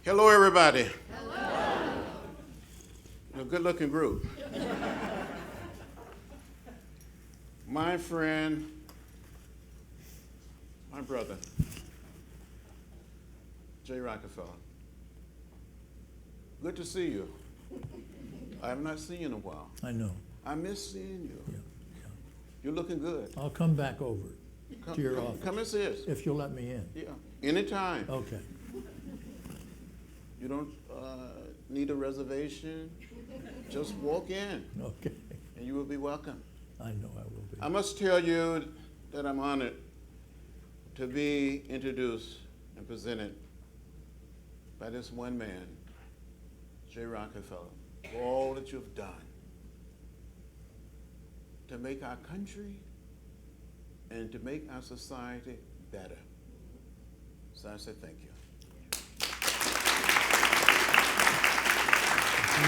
Hello, everybody. Hello. A good-looking group. My friend, my brother, Jay Rockefeller. Good to see you. I have not seen you in a while. I know. I miss seeing you. Yeah. You're looking good. I'll come back over to your office. Come and see us. If you'll let me in. Yeah, anytime. Okay. You don't need a reservation. Just walk in, Okay. and you will be welcome. I know I will be. I must tell you that I'm honored to be introduced and presented by this one man, Jay Rockefeller, for all that you've done to make our country and to make our society better. So I say thank you.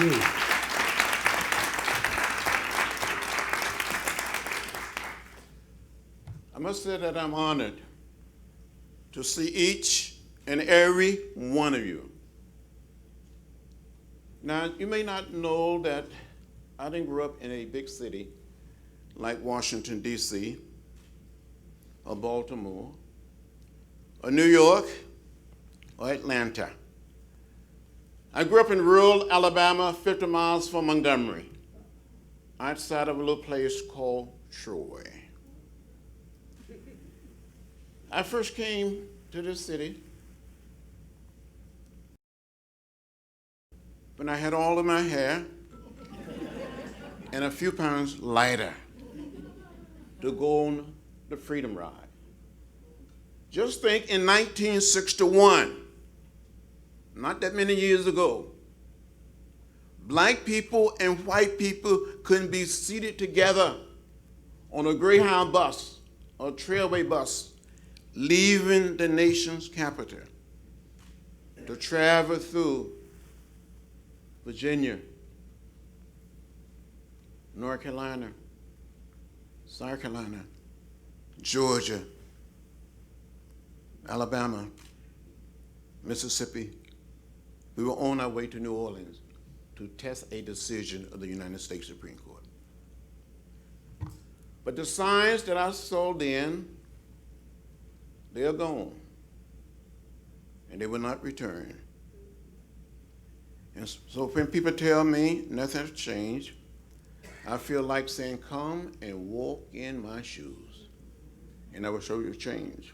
You. I must say that I'm honored to see each and every one of you. Now, you may not know that I didn't grow up in a big city like Washington, D.C., or Baltimore, or New York, or Atlanta. I grew up in rural Alabama, 50 miles from Montgomery, outside of a little place called Troy. I first came to this city when I had all of my hair and a few pounds lighter to go on the Freedom Ride. Just think, in 1961, not that many years ago, black people and white people couldn't be seated together on a Greyhound bus or a Trailway bus leaving the nation's capital to travel through Virginia, North Carolina, South Carolina, Georgia, Alabama, Mississippi. We were on our way to New Orleans to test a decision of the United States Supreme Court. But the signs that I saw then, they're gone, and they will not return. And so when people tell me nothing has changed, I feel like saying, come and walk in my shoes, and I will show you change.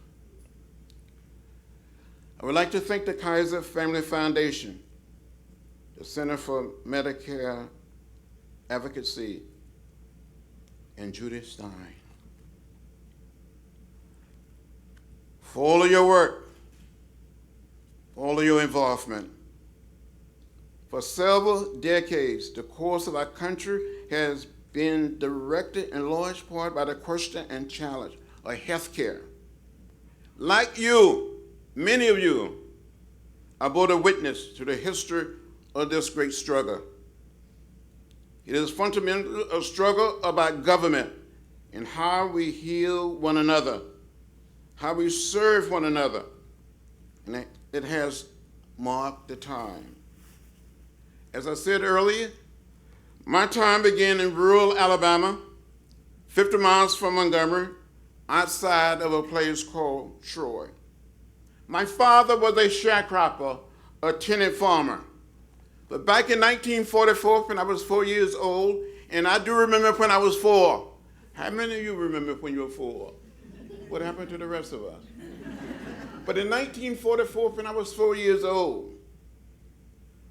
I would like to thank the Kaiser Family Foundation, the Center for Medicare Advocacy, and Judy Stein for all of your work, for all of your involvement. For several decades, the course of our country has been directed in large part by the question and challenge of health care. Like you, many of you are both a witness to the history of this great struggle. It is fundamentally a struggle about government and how we heal one another, how we serve one another, and it has marked the time. As I said earlier, my time began in rural Alabama, 50 miles from Montgomery, outside of a place called Troy. My father was a sharecropper, a tenant farmer. But back in 1944, when I was 4 years old, and I do remember when I was 4. How many of you remember when you were 4? What happened to the rest of us? But in 1944, when I was 4 years old,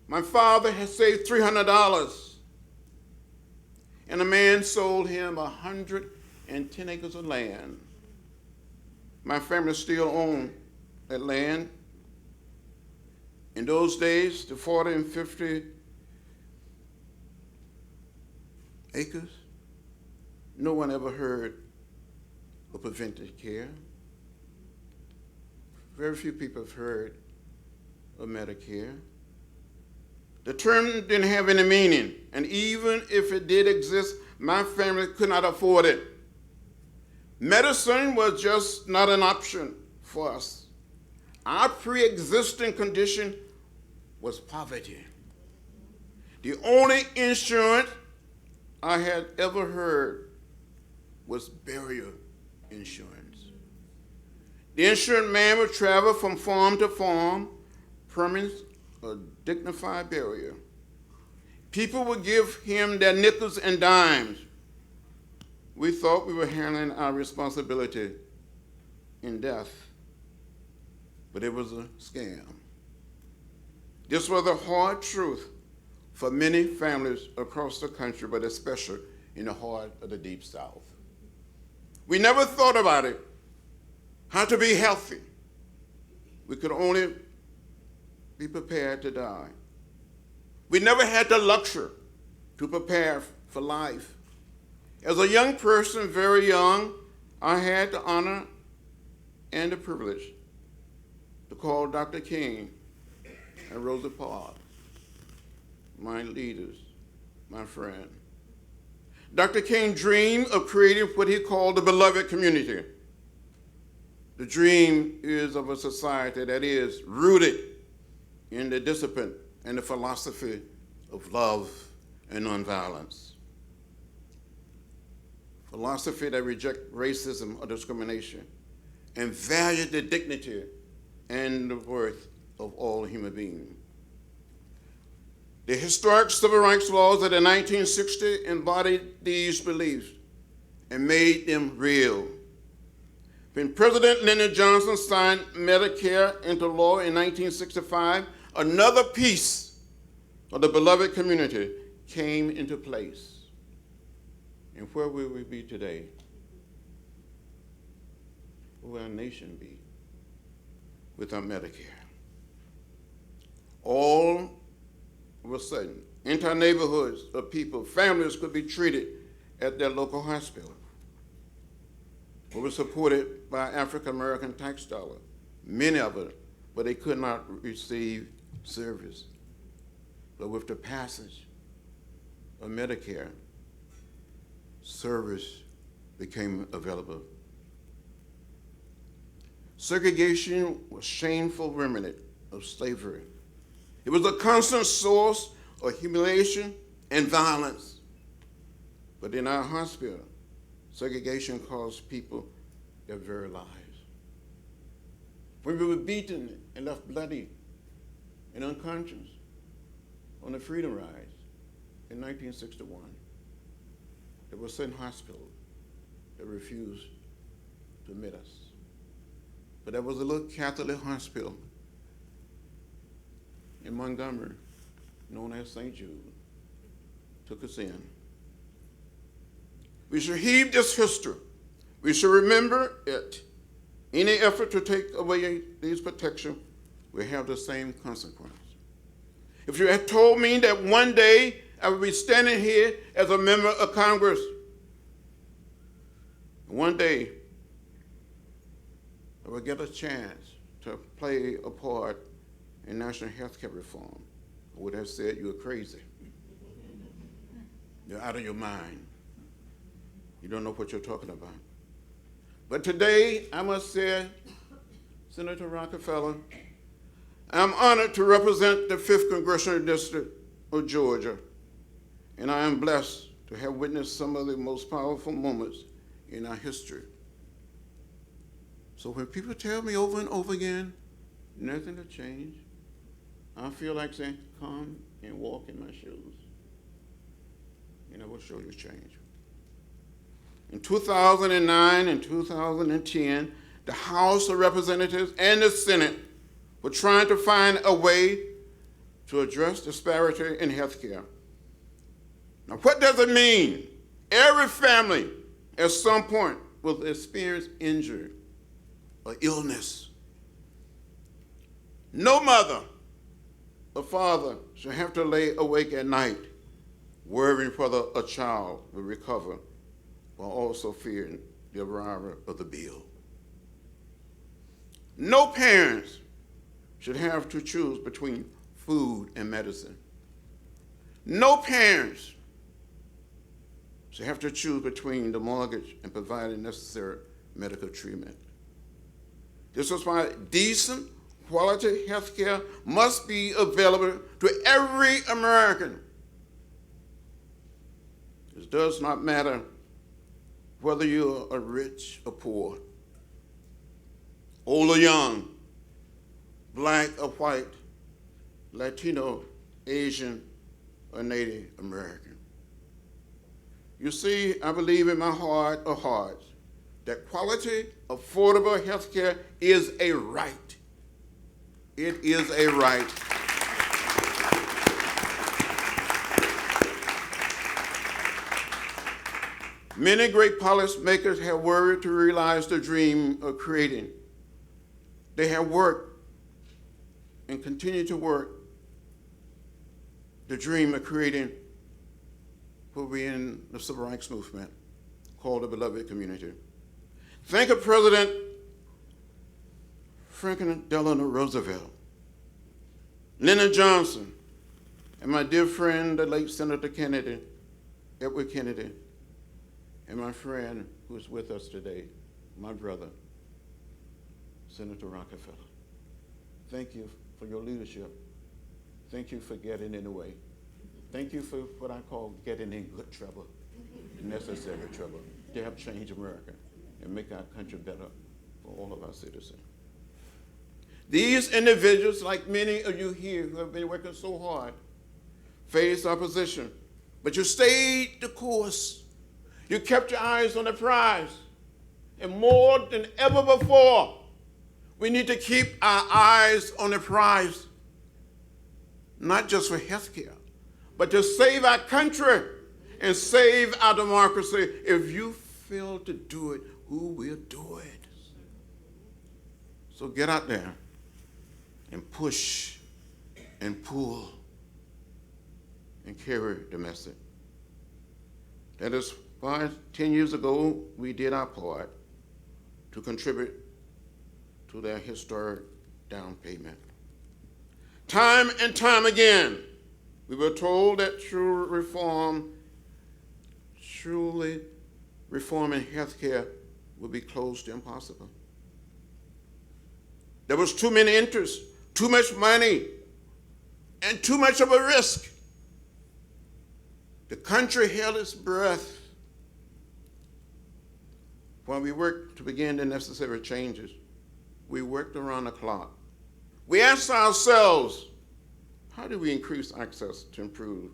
my father had saved $300, and a man sold him 110 acres of land. My family still owned that land. In those days, the 40 and 50 acres, no one ever heard of preventive care. Very few people have heard of Medicare. The term didn't have any meaning, and even if it did exist, my family could not afford it. Medicine was just not an option for us. Our pre-existing condition was poverty. The only insurance I had ever heard was burial insurance. The insurance man would travel from farm to farm, promising a dignified burial. People would give him their nickels and dimes. We thought we were handling our responsibility in death, but it was a scam. This was the hard truth for many families across the country, but especially in the heart of the Deep South. We never thought about it, how to be healthy. We could only be prepared to die. We never had the luxury to prepare for life. As a young person, very young, I had the honor and the privilege to call Dr. King and Rosa Parks my leaders, my friend. Dr. King dreamed of creating what he called the beloved community. The dream is of a society that is rooted in the discipline and the philosophy of love and nonviolence. Philosophy that rejects racism or discrimination and values the dignity and the worth of all human beings. The historic civil rights laws of the 1960s embodied these beliefs and made them real. When President Lyndon Johnson signed Medicare into law in 1965, another piece of the beloved community came into place. And where will we be today? Where will our nation be without Medicare? All of a sudden, entire neighborhoods of people, families could be treated at their local hospital. We were supported by African-American tax dollars, many of them, but they could not receive service. But with the passage of Medicare, service became available. Segregation was a shameful remnant of slavery. It was a constant source of humiliation and violence. But in our hospital, segregation cost people their very lives. When we were beaten and left bloody and unconscious on the Freedom Rides in 1961, there were certain hospitals that refused to admit us. But there was a little Catholic hospital in Montgomery, known as St. Jude, took us in. We should heed this history. We should remember it. Any effort to take away these protections will have the same consequence. If you had told me that one day I would be standing here as a member of Congress, one day I would get a chance to play a part in national health care reform, I would have said you're crazy. You're out of your mind. You don't know what you're talking about. But today, I must say, Senator Rockefeller, I'm honored to represent the 5th Congressional District of Georgia, and I am blessed to have witnessed some of the most powerful moments in our history. So when people tell me over and over again, nothing will change, I feel like saying, come and walk in my shoes, and I will show you change. In 2009 and 2010, the House of Representatives and the Senate were trying to find a way to address disparity in health care. Now, what does it mean? Every family at some point will experience injury or illness. No mother or father should have to lay awake at night worrying whether a child will recover, while also fearing the arrival of the bill. No parents should have to choose between food and medicine. No parents should have to choose between the mortgage and providing necessary medical treatment. This is why decent, quality health care must be available to every American. It does not matter whether you are rich or poor, old or young, black or white, Latino, Asian, or Native American. You see, I believe in my heart of hearts that quality, affordable health care is a right. It is a right. Many great policymakers have worked to realize the dream of creating. They have worked and continue to work the dream of creating what we in the civil rights movement called the beloved community. Think of President Franklin Delano Roosevelt, Lyndon Johnson, and my dear friend, the late Senator Kennedy, Edward Kennedy, and my friend who is with us today, my brother, Senator Rockefeller. Thank you for your leadership. Thank you for getting in the way. Thank you for what I call getting in good trouble, necessary trouble, to help change America and make our country better for all of our citizens. These individuals, like many of you here who have been working so hard, faced opposition, but you stayed the course. You kept your eyes on the prize. And more than ever before, we need to keep our eyes on the prize, not just for health care, but to save our country and save our democracy. If you fail to do it, who will do it? So get out there and push and pull and carry the message. That is why 10 years ago we did our part to contribute to their historic down payment. Time and time again, we were told that truly reforming health care would be close to impossible. There was too many interests, too much money, and too much of a risk. The country held its breath while we worked to begin the necessary changes. We worked around the clock. We asked ourselves, how do we increase access to improve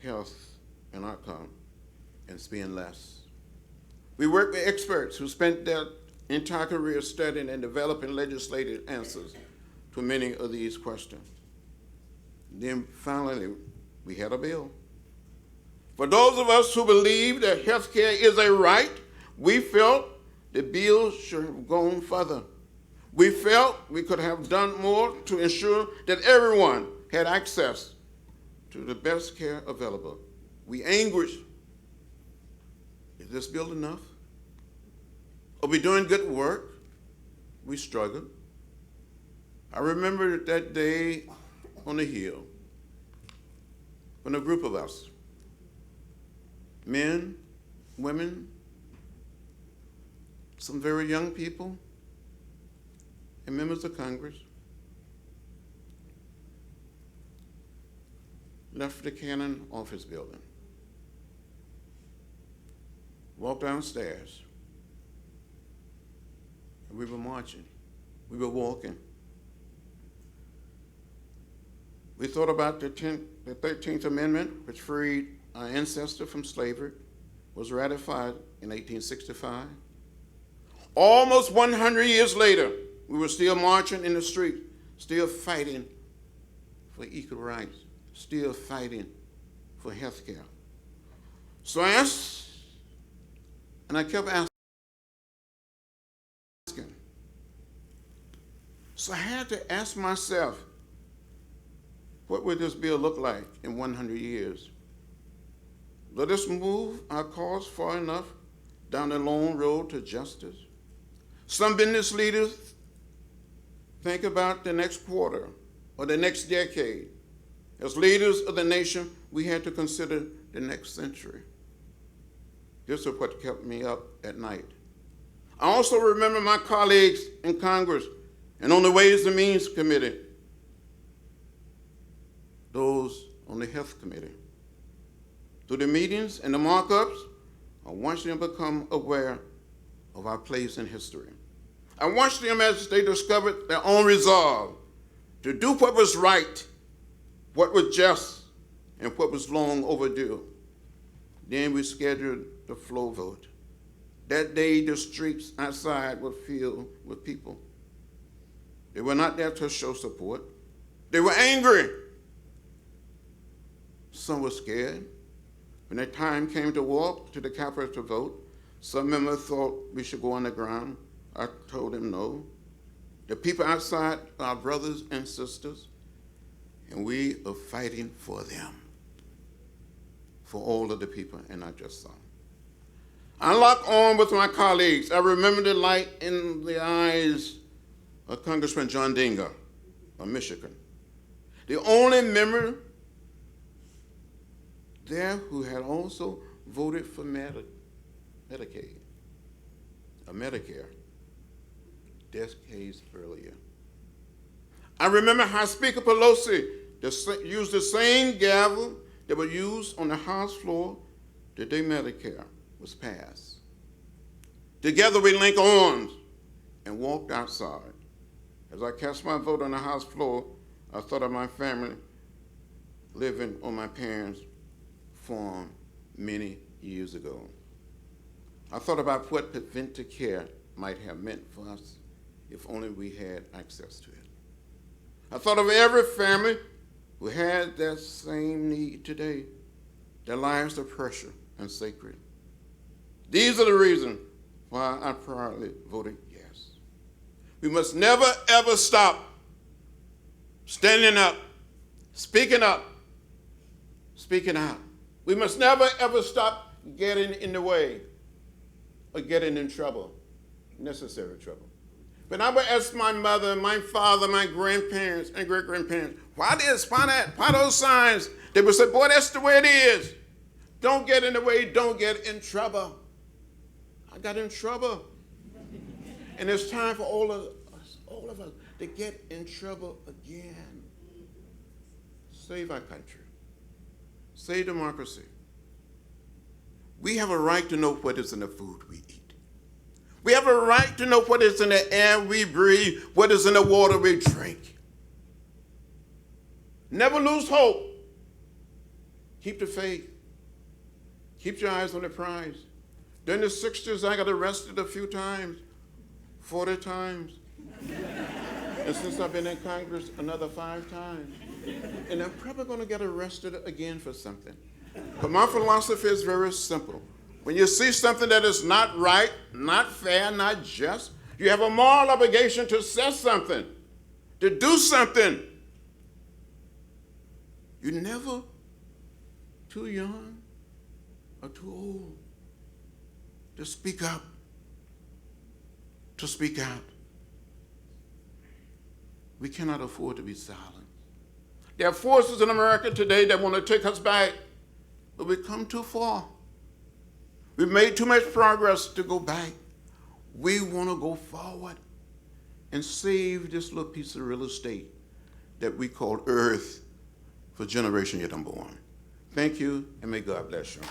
health and outcome and spend less? We worked with experts who spent their entire career studying and developing legislative answers to many of these questions. Then finally, we had a bill. For those of us who believe that health care is a right, we felt the bill should have gone further. We felt we could have done more to ensure that everyone had access to the best care available. We anguished. Is this bill enough? Are we doing good work? We struggled. I remember that day on the Hill when a group of us, men, women, some very young people, and members of Congress, left the Cannon office building, walked downstairs, and we were marching. We were walking. We thought about the 13th Amendment, which freed our ancestors from slavery, was ratified in 1865. Almost 100 years later, we were still marching in the street, still fighting for equal rights, still fighting for health care. So I asked, and I kept asking. So I had to ask myself, what would this bill look like in 100 years? Let us move our cause far enough down the long road to justice. Some business leaders think about the next quarter or the next decade. As leaders of the nation, we had to consider the next century. This is what kept me up at night. I also remember my colleagues in Congress and on the Ways and Means Committee, those on the Health Committee. Through the meetings and the markups, I watched them become aware of our place in history. I watched them as they discovered their own resolve to do what was right, what was just, and what was long overdue. Then we scheduled the floor vote. That day, the streets outside were filled with people. They were not there to show support. They were angry. Some were scared. When the time came to walk to the Capitol to vote, some members thought we should go on the ground. I told them no. The people outside are our brothers and sisters, and we are fighting for them, for all of the people, and not just some. I locked on with my colleagues. I remember the light in the eyes of Congressman John Dinger of Michigan, the only member there who had also voted for Medicaid, or Medicare, decades earlier. I remember how Speaker Pelosi used the same gavel that was used on the House floor the day Medicare was passed. Together we linked arms and walked outside. As I cast my vote on the House floor, I thought of my family living on my parents' farm many years ago. I thought about what preventive care might have meant for us if only we had access to it. I thought of every family who had that same need today. Their lives are precious and sacred. These are the reasons why I proudly voted yes. We must never, ever stop standing up, speaking out. We must never, ever stop getting in the way or getting in trouble, necessary trouble. When I would ask my mother, my father, my grandparents, and great-grandparents, why this, why that, why those signs? They would say, boy, that's the way it is. Don't get in the way, don't get in trouble. I got in trouble. And it's time for all of us to get in trouble again. Save our country. Save democracy. We have a right to know what is in the food we eat. We have a right to know what is in the air we breathe, what is in the water we drink. Never lose hope. Keep the faith. Keep your eyes on the prize. During the 60s, I got arrested a few times, 40 times. And since I've been in Congress, another 5 times. And I'm probably going to get arrested again for something. But my philosophy is very simple. When you see something that is not right, not fair, not just, you have a moral obligation to say something, to do something. You're never too young or too old to speak up, to speak out. We cannot afford to be silent. There are forces in America today that want to take us back, but we've come too far. We've made too much progress to go back. We want to go forward and save this little piece of real estate that we call Earth for generation yet unborn. Thank you, and may God bless you.